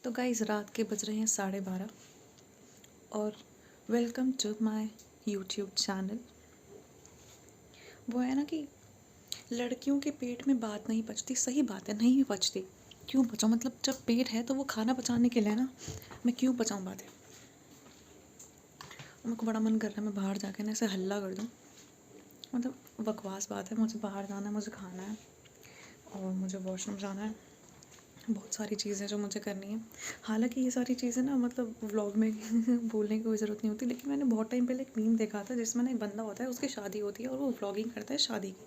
तो गाइस रात के बज रहे हैं 12:30 और welcome to my YouTube channel. वो है ना कि लड़कियों के पेट में बात नहीं पचती। सही बात है, नहीं पचती। क्यों पचाऊँ? मतलब जब पेट है तो वो खाना पचाने के लिए ना, मैं क्यों पचाऊँ बातें। मेरे को बड़ा मन कर रहा है मैं बाहर जाके ना ऐसे हल्ला कर दूँ। मतलब बकवास बात है, मुझे बाहर जाना है, मुझे खाना है और मुझे वॉशरूम जाना है। बहुत सारी चीज़ें जो मुझे करनी है। हालांकि ये सारी चीज़ें ना मतलब व्लॉग में बोलने की कोई ज़रूरत नहीं होती, लेकिन मैंने बहुत टाइम पहले एक मीम देखा था जिसमें ना एक बंदा होता है, उसकी शादी होती है और वो व्लॉगिंग करता है शादी की।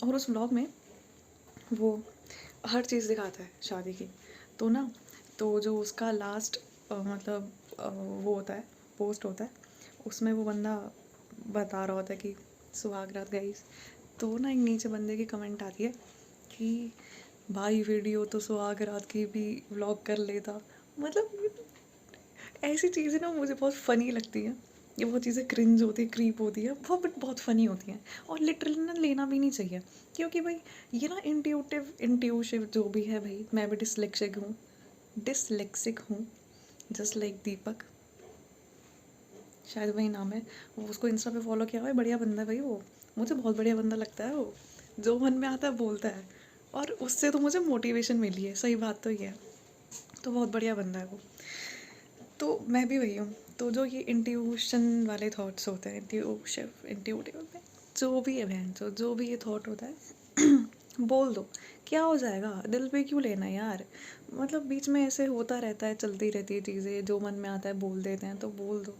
और उस व्लॉग में वो हर चीज़ दिखाता है शादी की। तो ना, तो जो उसका लास्ट मतलब वो होता है, पोस्ट होता है, उसमें वो बंदा बता रहा होता है कि सुहाग रात गाइस। तो ना एक नीचे बंदे की कमेंट आती है कि भाई वीडियो तो सुहाग रात की भी व्लॉग कर लेता। मतलब ऐसी चीज़ें ना मुझे बहुत फ़नी लगती हैं। ये बहुत चीज़ें क्रिंज होती है, क्रीप होती है, बहुत बट बहुत फ़नी होती हैं। और लिटरली ना लेना भी नहीं चाहिए, क्योंकि भाई ये ना इंट्यूटिव जो भी है भाई, मैं भी डिसलेक्सिक हूँ जस्ट लाइक दीपक, शायद वही नाम है। वो उसको इंस्टा पे फॉलो किया हुआ है, बढ़िया बंदा है भाई वो। मुझे बहुत बढ़िया बंदा लगता है वो, जो मन में आता है बोलता है और उससे तो मुझे मोटिवेशन मिली है। सही बात तो ये है। तो बहुत बढ़िया बंदा है वो। तो मैं भी वही हूँ। तो जो ये इंट्यूशन वाले थॉट्स होते हैं, इंट्यूटिव होते हैं, जो भी है बहन, जो भी ये थॉट होता है बोल दो, क्या हो जाएगा? दिल पे क्यों लेना यार। मतलब बीच में ऐसे होता रहता है, चलती रहती है चीज़ें, जो मन में आता है बोल देते हैं, तो बोल दो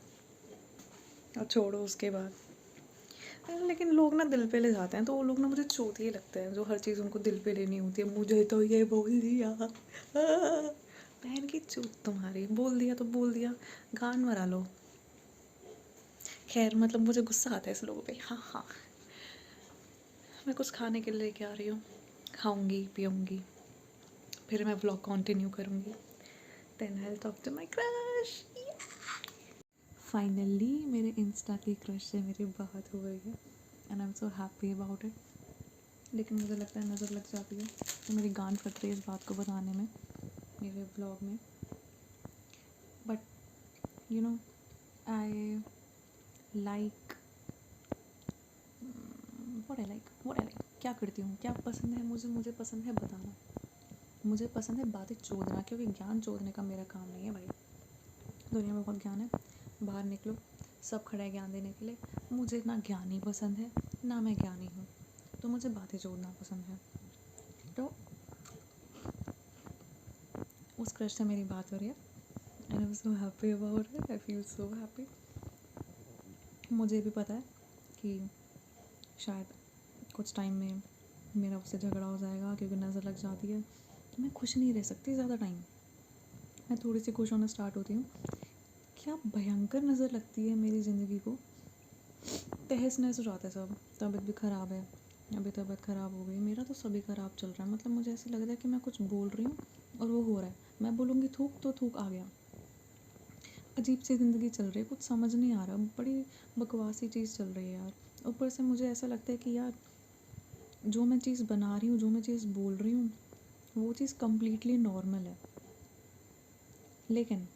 और छोड़ो उसके बाद। लेकिन लोग ना दिल पे ले जाते हैं, तो वो लोग ना मुझे चौथिए लगते हैं, जो हर चीज़ उनको दिल पे लेनी होती है। मुझे तो ये बोल दिया, बहन की चूत तुम्हारी, बोल दिया तो बोल दिया, गान मरा लो। खैर मतलब मुझे गुस्सा आता है इस लोगों पे। हाँ हाँ, मैं कुछ खाने के लिए लेके आ रही हूँ, खाऊंगी पीऊँगी, फिर मैं व्लॉग कंटिन्यू करूँगी। Then I will talk to my crush. Finally मेरे इंस्टा की क्रश से मेरी बात हो गई है and I am so happy about it. लेकिन मुझे लगता है नज़र लग जाती है, तो मेरी गांड फट रही है इस बात को बताने में मेरे ब्लॉग में। But you know I like what I like क्या करती हूँ, क्या पसंद है मुझे पसंद है बताना, मुझे पसंद है बातें चोदना, क्योंकि ज्ञान चोदने का मेरा काम नहीं है भाई। दुनिया में बहुत ज्ञान है, बाहर निकलो, सब खड़ा है ज्ञान देने के लिए। मुझे ना ज्ञानी पसंद है ना मैं ज्ञानी हूँ, तो मुझे बातें चोदना पसंद है। तो उस क्रश से मेरी बात हो रही है and I am so happy about it, I feel so happy. मुझे भी पता है कि शायद कुछ टाइम में मेरा उससे झगड़ा हो जाएगा, क्योंकि नज़र लग जाती है तो मैं खुश नहीं रह सकती ज़्यादा टाइम। मैं थोड़ी सी खुश होना स्टार्ट होती हूँ, क्या भयंकर नज़र लगती है मेरी ज़िंदगी को, तहस नहस हो जाता है सब। तबीयत भी ख़राब है, अभी तबीयत ख़राब हो गई, मेरा तो सभी ख़राब चल रहा है। मतलब मुझे ऐसे लग रहा है कि मैं कुछ बोल रही हूँ और वो हो रहा है, मैं बोलूँगी थूक तो थूक आ गया। अजीब सी ज़िंदगी चल रही है, कुछ समझ नहीं आ रहा, बड़ी बकवासी चीज़ चल रही है यार। ऊपर से मुझे ऐसा लगता है कि यार जो मैं चीज़ बना रही हूँ, जो मैं चीज़ बोल रही हूँ, वो चीज़ कम्प्लीटली नॉर्मल है, लेकिन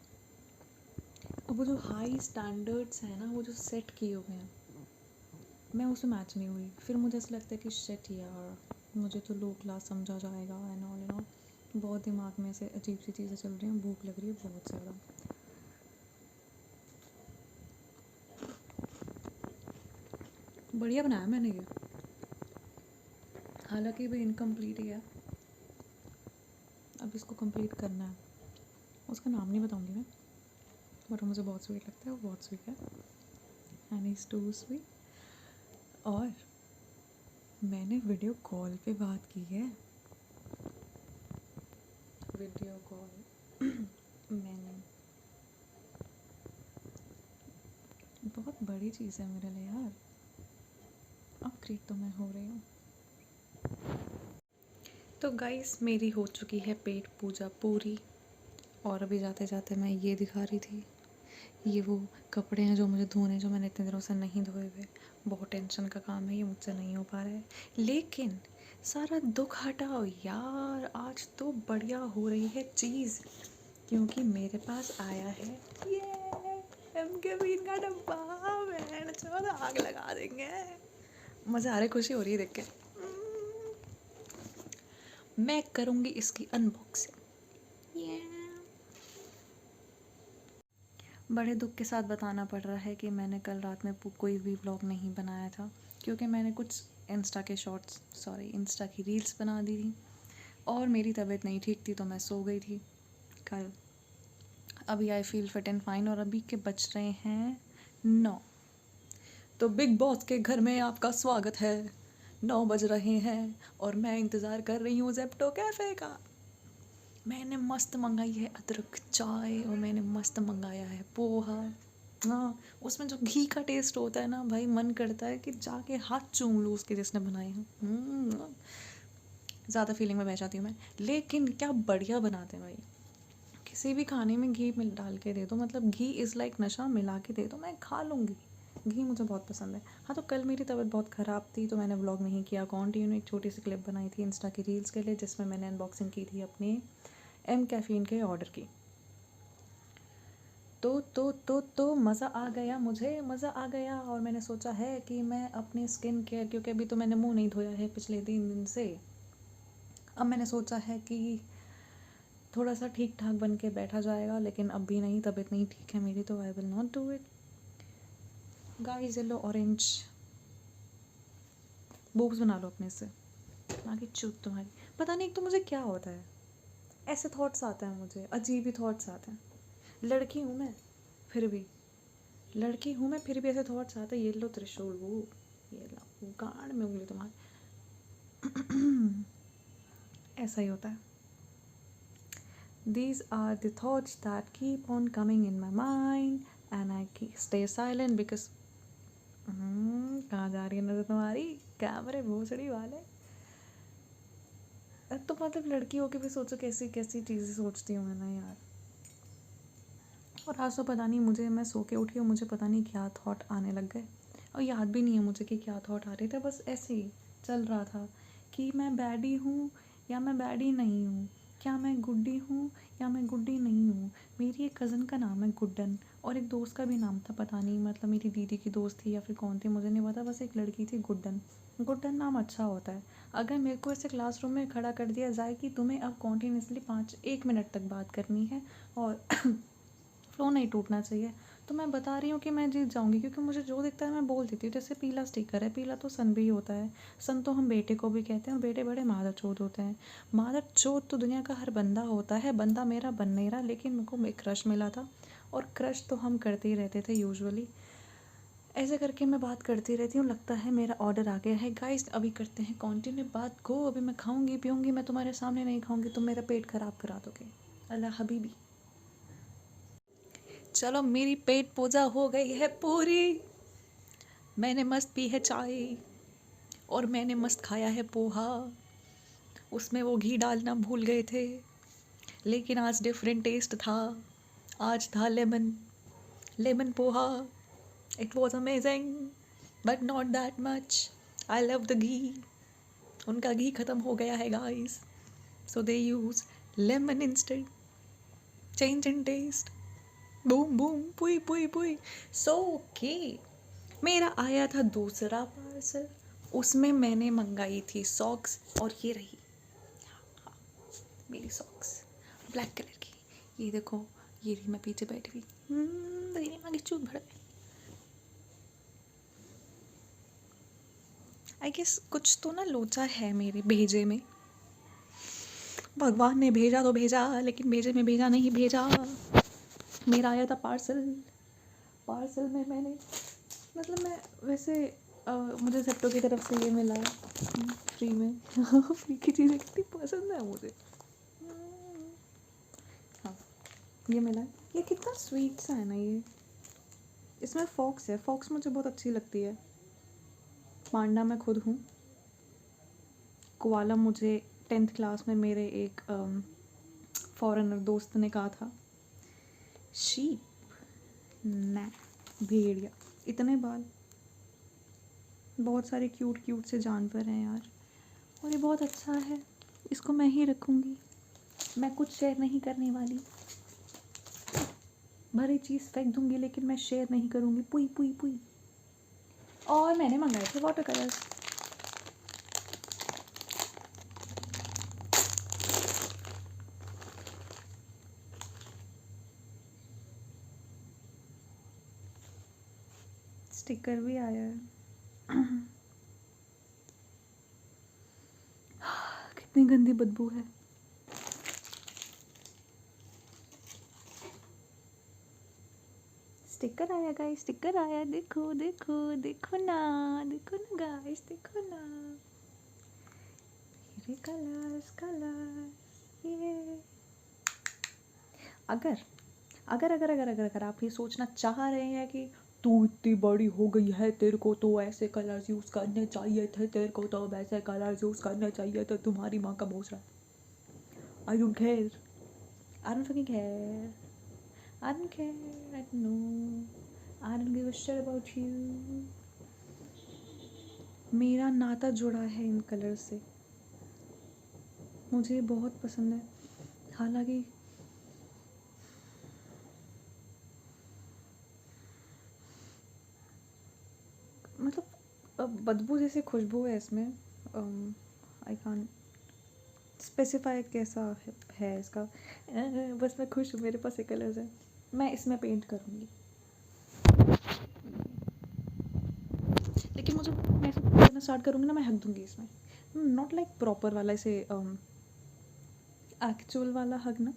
अब वो जो हाई स्टैंडर्ड्स हैं ना, वो जो सेट किए हुए हैं, मैं उसमें मैच नहीं हुई। फिर मुझे ऐसा लगता है कि शिट यार, मुझे तो लो क्लास समझा जाएगा एंड ऑल एंड ऑल। बहुत दिमाग में ऐसे अजीब सी चीज़ें चल रही हैं, भूख लग रही है बहुत ज़्यादा। बढ़िया बनाया मैंने ये, हालांकि भी इनकम्प्लीट ही है, अब इसको कंप्लीट करना है। उसका नाम नहीं बताऊंगी मैं, बट मुझे बहुत स्वीट लगता है, वो बहुत स्वीट है एंड इज़ टू स्वीट। और मैंने वीडियो कॉल पे बात की है, वीडियो कॉल मैंने, बहुत बड़ी चीज़ है मेरे लिए यार। अपग्रेड तो मैं हो रही हूँ। तो गाइस मेरी हो चुकी है पेट पूजा पूरी, और अभी जाते जाते मैं ये दिखा रही थी, ये वो कपड़े हैं जो मुझे धोने, जो मैंने इतने दिनों से नहीं धोए हुए। बहुत टेंशन का काम है ये, मुझसे नहीं हो पा रहा है। लेकिन सारा दुख हटाओ यार, आज तो बढ़िया हो रही है चीज़, क्योंकि मेरे पास आया है ये एमके बीन का डब्बा। बहन चोद आग लगा देंगे। मज़ा आ रहा है, खुशी हो रही है देख के। मैं करूँगी इसकी अनबॉक्सिंग। बड़े दुख के साथ बताना पड़ रहा है कि मैंने कल रात में कोई भी व्लॉग नहीं बनाया था, क्योंकि मैंने कुछ इंस्टा की रील्स बना दी थी और मेरी तबीयत नहीं ठीक थी, तो मैं सो गई थी कल। अभी I feel fit and fine और अभी के बज रहे हैं 9। तो बिग बॉस के घर में आपका स्वागत है। 9 बज रहे हैं और मैं इंतज़ार कर रही हूँ ज़ेप्टो कैफ़े का। मैंने मस्त मंगाई है अदरक चाय और मैंने मस्त मंगाया है पोहा। हाँ, उसमें जो घी का टेस्ट होता है ना भाई, मन करता है कि जाके हाथ चूम लूँ उसके जिसने बनाए हैं। ज़्यादा फीलिंग में बह जाती हूँ मैं, लेकिन क्या बढ़िया बनाते हैं भाई। किसी भी खाने में घी मिल डाल के दे दो, मतलब घी इज़ लाइक नशा, मिला के दे दो मैं खा लूँगी। घी मुझे बहुत पसंद है। हाँ, तो कल मेरी तबीयत बहुत ख़राब थी तो मैंने व्लॉग नहीं किया। कॉन्टिन्यू एक छोटी सी क्लिप बनाई थी इंस्टा की रील्स के लिए, जिसमें मैंने अनबॉक्सिंग की थी अपने एम कैफ़ीन के ऑर्डर की। तो मज़ा आ गया, मुझे मज़ा आ गया। और मैंने सोचा है कि मैं अपनी स्किन केयर, क्योंकि अभी तो मैंने मुंह नहीं धोया है पिछले 3 दिन से, अब मैंने सोचा है कि थोड़ा सा ठीक ठाक बन के बैठा जाएगा, लेकिन अब भी नहीं, तबीयत नहीं ठीक है मेरी, तो I will not do it. Guys yellow orange bobs बना लो अपने से, आगे चूत तुम्हारी। पता नहीं, एक तो मुझे क्या होता है, ऐसे थॉट्स आते हैं मुझे, अजीब ही थॉट्स आते हैं। लड़की हूँ मैं फिर भी ऐसे थॉट्स आते हैं। ये लो त्रिशूल, वो ये लो गाड़ में उंगली तुम्हारी। ऐसा ही होता है। These are the thoughts that keep on coming in my mind and I stay silent because कहाँ जा रही है नज़र तुम्हारी, कैमरे भोसड़ी वाले। तो मतलब लड़की होके भी सोचो कैसी कैसी चीज़ें सोचती हूँ मैं ना यार। और आज तो पता नहीं, मुझे, मैं सो के उठी और मुझे पता नहीं क्या थॉट आने लग गए, और याद भी नहीं है मुझे कि क्या थॉट आ रहे थे। बस ऐसे ही चल रहा था कि मैं बैडी हूँ या मैं बैडी नहीं हूँ, क्या मैं गुड्डी हूँ या मैं गुड्डी नहीं हूँ। मेरी एक कज़न का नाम है गुड्डन और एक दोस्त का भी नाम था, पता नहीं मतलब मेरी दीदी की दोस्त थी या फिर कौन थी मुझे नहीं पता, बस एक लड़की थी गुड्डन। गुड्डन नाम अच्छा होता है। अगर मेरे को ऐसे क्लासरूम में खड़ा कर दिया जाए कि तुम्हें अब कॉन्टीन्यूसली 1 मिनट तक बात करनी है और फ्लो नहीं टूटना चाहिए, तो मैं बता रही हूँ कि मैं जीत जाऊँगी, क्योंकि मुझे जो दिखता है मैं बोल देती हूँ। जैसे पीला स्टिकर है, पीला तो सन भी होता है, सन तो हम बेटे को भी कहते हैं, और बेटे बड़े मादर चोद होते हैं। मादर चोद तो दुनिया का हर बंदा होता है, बंदा मेरा बन नहीं रहा, लेकिन मेरे को एक क्रश मिला था और क्रश तो हम करते ही रहते थे यूजुअली। ऐसे करके मैं बात करती रहती हूँ। लगता है मेरा ऑर्डर आ गया है गाइस, अभी करते हैं कंटिन्यू बात को। अभी मैं खाऊंगी पीऊँगी, मैं तुम्हारे सामने नहीं खाऊंगी, तुम मेरा पेट ख़राब करा दोगे। अल्लाह हबीबी। चलो मेरी पेट पूजा हो गई है पूरी। मैंने मस्त पी है चाय और मैंने मस्त खाया है पोहा। उसमें वो घी डालना भूल गए थे, लेकिन आज डिफरेंट टेस्ट था। आज था lemon, lemon poha. It was amazing but not that much. I love the ghee. उनका घी ख़त्म हो गया है guys, so they use lemon instead. Change in taste, boom boom पुई पुई पुई। सो ओके, मेरा आया था दूसरा पार्सल, उसमें मैंने मंगाई थी सॉक्स, और ये रही मेरी सॉक्स ब्लैक कलर की। ये देखो, ये रही मैं पीछे बैठी हुई, दही मांगे चूत भर। आई गेस कुछ तो ना लोचा है मेरे भेजे में। भगवान ने भेजा तो भेजा, लेकिन भेजे में भेजा नहीं भेजा। मेरा आया था पार्सल, पार्सल में मैंने, मतलब मैं वैसे मुझे जेप्टो की तरफ से ये मिला फ्री में। फ्री की चीज़ें कितनी पसंद है मुझे। हाँ, ये मिला है। ये कितना स्वीट सा है ना ये। इसमें फॉक्स है, फॉक्स मुझे बहुत अच्छी लगती है। पांडा मैं खुद हूँ। कोआला मुझे 10th क्लास में मेरे एक फॉरेनर दोस्त ने कहा था। शीप ना, भेड़िया, इतने बाल, बहुत सारे क्यूट क्यूट से जानवर हैं यार। और ये बहुत अच्छा है, इसको मैं ही रखूँगी, मैं कुछ शेयर नहीं करने वाली। भरी चीज़ फेंक दूँगी लेकिन मैं शेयर नहीं करूँगी। पुई पुई पुई। और मैंने मंगाए थे वाटर कलर्स। स्टिकर भी आया है। कितनी गंदी बदबू है। स्टिकर आया गाइस, स्टिकर आया। देखो देखो देखो ना गाइस, देखो ना। ये कलर्स कलर्स ये। अगर अगर अगर अगर अगर अगर आप ये सोचना चाह रहे हैं कि तू इतनी बड़ी हो गई है, तेरे को तो ऐसे कलर्स यूज़ करने चाहिए थे, तेरे को तो वैसे कलर्स यूज़ करने चाहिए थे, तुम्हारी माँ का भोसड़ा। I don't care, I don't fucking care, I don't care, I don't know, I don't give a shit about you. मेरा नाता जुड़ा है इन कलर से, मुझे बहुत पसंद है। हालांकि मतलब बदबू जैसी खुशबू है इसमें। आई कांट स्पेसिफाई कैसा है इसका। बस मैं खुश हूँ, मेरे पास ये कलर्स हैं, मैं इसमें पेंट करूँगी। लेकिन मुझे मैं ऐसे करना स्टार्ट करूँगी ना, मैं हक दूँगी इसमें। नॉट लाइक प्रॉपर वाला, इसे एक्चुअल वाला हगना,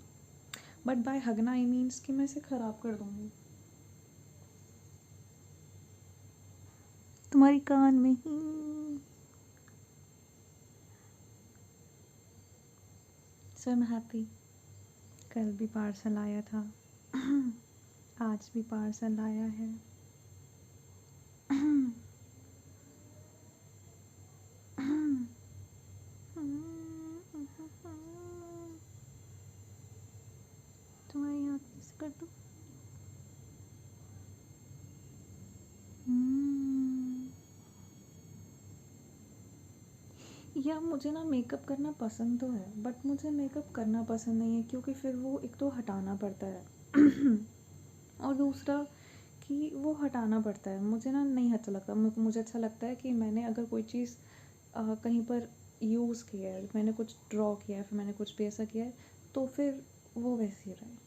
बट बाय हगना आई मीन्स कि मैं इसे ख़राब कर दूँगी तुम्हारी कान में ही। सो आई एम हैप्पी। कल भी पार्सल आया था, आज भी पार्सल आया है। तुम्हारी आँख से कर दूँ। या मुझे ना मेकअप करना पसंद तो है, बट मुझे मेकअप करना पसंद नहीं है, क्योंकि फिर वो एक तो हटाना पड़ता है और दूसरा कि वो हटाना पड़ता है, मुझे ना नहीं अच्छा लगता। मुझे अच्छा लगता है कि मैंने अगर कोई चीज़ कहीं पर यूज़ किया है, मैंने कुछ ड्रॉ किया है, फिर मैंने कुछ भी ऐसा किया है, तो फिर वो वैसे ही रहे।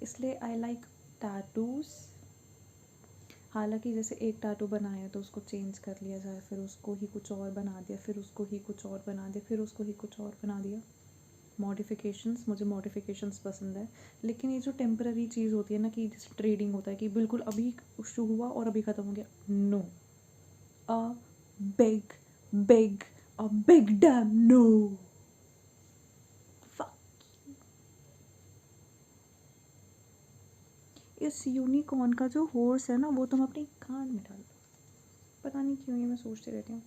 इसलिए आई लाइक टैटूज़। हालांकि जैसे एक टैटू बनाया तो उसको चेंज कर लिया जाए, फिर उसको ही कुछ और बना दिया, फिर उसको ही कुछ और बना दिया, फिर उसको ही कुछ और बना दिया। मॉडिफिकेशंस, मुझे मॉडिफिकेशंस पसंद है। लेकिन ये जो टेम्पररी चीज़ होती है ना, कि जैसे ट्रेडिंग होता है कि बिल्कुल अभी शुरू हुआ और अभी ख़त्म हो गया, no, a big big a big damn no. इस यूनिकॉर्न का जो हॉर्स है ना, वो तुम अपनी कान में डाल दो। पता नहीं क्यों ये मैं सोचती रहती हूँ।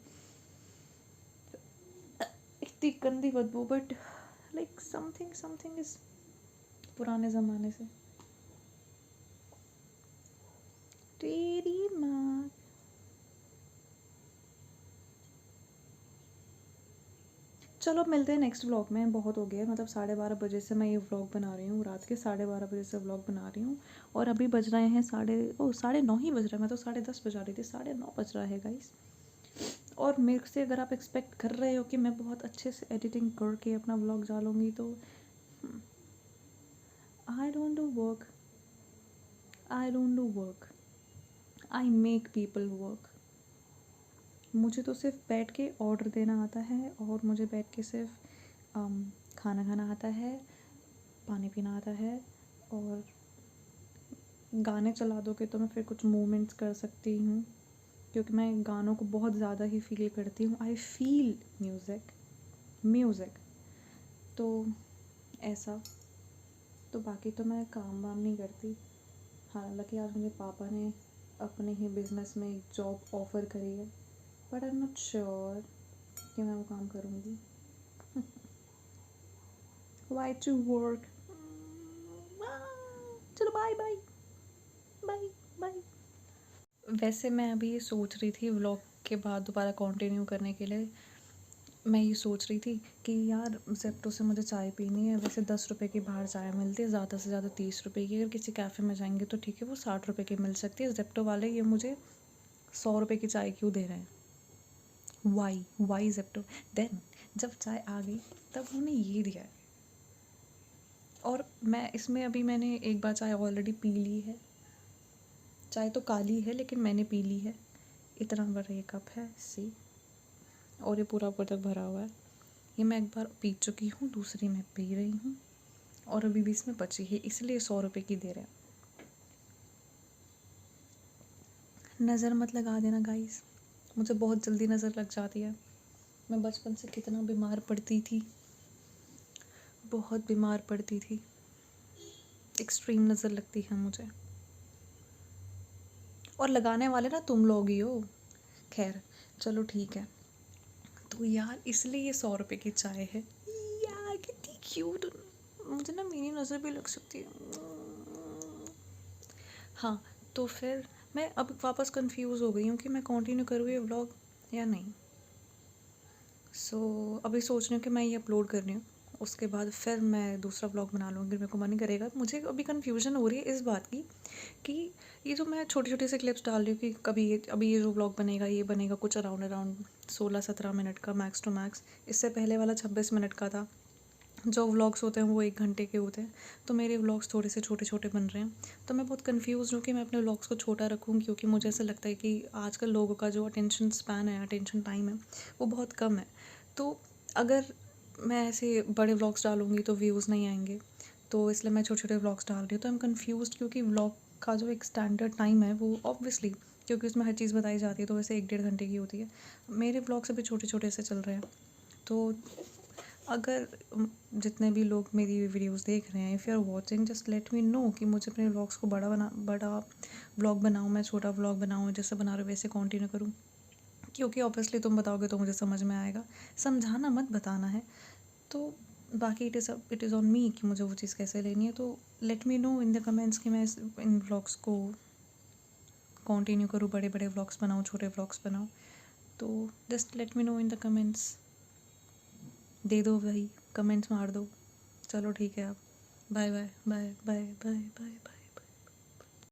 इतनी गंदी बदबू, but like something something is पुराने ज़माने से। तेरी माँ। चलो अब मिलते हैं नेक्स्ट व्लॉग में। बहुत हो गया, मतलब 12:30 बजे से मैं ये व्लॉग बना रही हूँ, रात के 12:30 बजे से व्लॉग बना रही हूँ, और अभी बज रहे हैं 9:30 ही बज रहा है। मैं तो 10:30 बजा रही थी, 9:30 बज रहा है गाइस। और मेरे से अगर आप एक्सपेक्ट कर रहे हो कि मैं बहुत अच्छे से एडिटिंग करके अपना व्लॉग डालूँगी, तो I don't do work, I don't do work, I make people work. मुझे तो सिर्फ बैठ के ऑर्डर देना आता है, और मुझे बैठ के सिर्फ खाना खाना आता है, पानी पीना आता है, और गाने चला दोगे तो मैं फिर कुछ मूवमेंट्स कर सकती हूँ, क्योंकि मैं गानों को बहुत ज़्यादा ही फील करती हूँ। आई फील म्यूज़िक तो ऐसा। तो बाकी तो मैं काम वाम नहीं करती। हालांकि आज मुझे पापा ने अपने ही बिज़नेस में एक जॉब ऑफ़र करी है, but I am not sure कि मैं वो काम करूँगी। Why to work. चलो बाय बाय बाय बाय। वैसे मैं अभी ये सोच रही थी व्लॉग के बाद दोबारा कंटिन्यू करने के लिए, मैं ये सोच रही थी कि यार ज़ेप्टो से मुझे चाय पीनी है। वैसे 10 रुपये की बाहर चाय मिलती है, ज़्यादा से ज़्यादा 30 रुपये की। अगर किसी कैफ़े में जाएंगे तो ठीक है, वो 60 रुपये की मिल सकती है। ज़ेप्टो वाले ये मुझे 100 रुपये की चाय क्यों दे रहे हैं? Y Zepto? देन जब चाय आ गई तब उन्होंने ये दिया है। और मैं इसमें अभी मैंने एक बार चाय ऑलरेडी पी ली है। चाय तो काली है लेकिन मैंने पी ली है। इतना बड़ा ये कप है, सी, और ये पूरा ऊपर तक भरा हुआ है। ये मैं एक बार पी चुकी हूँ, दूसरी मैं पी रही हूँ और अभी भी इसमें बची है, इसलिए 100 रुपये की दे रहे हैं। नज़र मत लगा देना गाइस, मुझे बहुत जल्दी नज़र लग जाती है। मैं बचपन से कितना बीमार पड़ती थी, बहुत बीमार पड़ती थी। एक्सट्रीम नज़र लगती है मुझे, और लगाने वाले ना तुम लोग ही हो। खैर चलो ठीक है। तो यार इसलिए ये 100 रुपये की चाय है। यार कितनी क्यूट, मुझे ना मेरी नज़र भी लग सकती है। हाँ, तो फिर मैं अब वापस कंफ्यूज हो गई हूँ कि मैं कंटिन्यू करूँ ये व्लॉग या नहीं। अभी सोच रही हूँ कि मैं ये अपलोड कर रही हूँ, उसके बाद फिर मैं दूसरा व्लॉग बना लूँगी अगर मेरे को मन नहीं करेगा। मुझे अभी कन्फ्यूजन हो रही है इस बात की कि ये जो मैं छोटे छोटे से क्लिप्स डाल रही हूँ कि अभी ये जो व्लॉग बनेगा ये बनेगा कुछ अराउंड 16-17 मिनट का मैक्स टू मैक्स। इससे पहले वाला 26 मिनट का था। जो व्लॉग्स होते हैं वो 1 घंटे के होते हैं, तो मेरे व्लॉग्स थोड़े से छोटे छोटे बन रहे हैं। तो मैं बहुत कंफ्यूज हूँ कि मैं अपने व्लॉग्स को छोटा रखूँ, क्योंकि मुझे ऐसा लगता है कि आजकल लोगों का जो अटेंशन स्पैन है, अटेंशन टाइम है, वो बहुत कम है। तो अगर मैं ऐसे बड़े व्लॉग्स डालूँगी तो व्यूज़ नहीं आएंगे, तो इसलिए मैं छोटे छोटे व्लॉग्स डाल रही हूँ। तो आई एम कन्फ्यूज़, क्योंकि व्लॉग का जो एक स्टैंडर्ड टाइम है वो ऑब्वियसली, क्योंकि उसमें हर चीज़ बताई जाती है, तो वैसे 1-1.5 घंटे की होती है। मेरे व्लॉग्स अभी छोटे छोटे से चल रहे हैं। तो अगर जितने भी लोग मेरी वीडियोस देख रहे हैं, if you are watching, just let me know कि मुझे अपने व्लॉग्स को बड़ा व्लॉग बनाऊँ, मैं छोटा व्लॉग बनाऊँ, जैसे बना रहे हो वैसे कंटिन्यू करूँ। क्योंकि ऑब्वियसली तुम बताओगे तो मुझे समझ में आएगा, समझाना मत बताना है। तो बाकी इट इज़ ऑन मी कि मुझे वो चीज़ कैसे लेनी है। तो late me know in the comments कि मैं इन व्लॉग्स को कंटिन्यू करूँ, बड़े बड़े व्लॉग्स बनाऊँ, छोटे व्लॉग्स बनाऊँ। तो just let me know in the comments, दे दो भाई, कमेंट्स मार दो। चलो ठीक है, अब bye bye bye bye bye bye bye.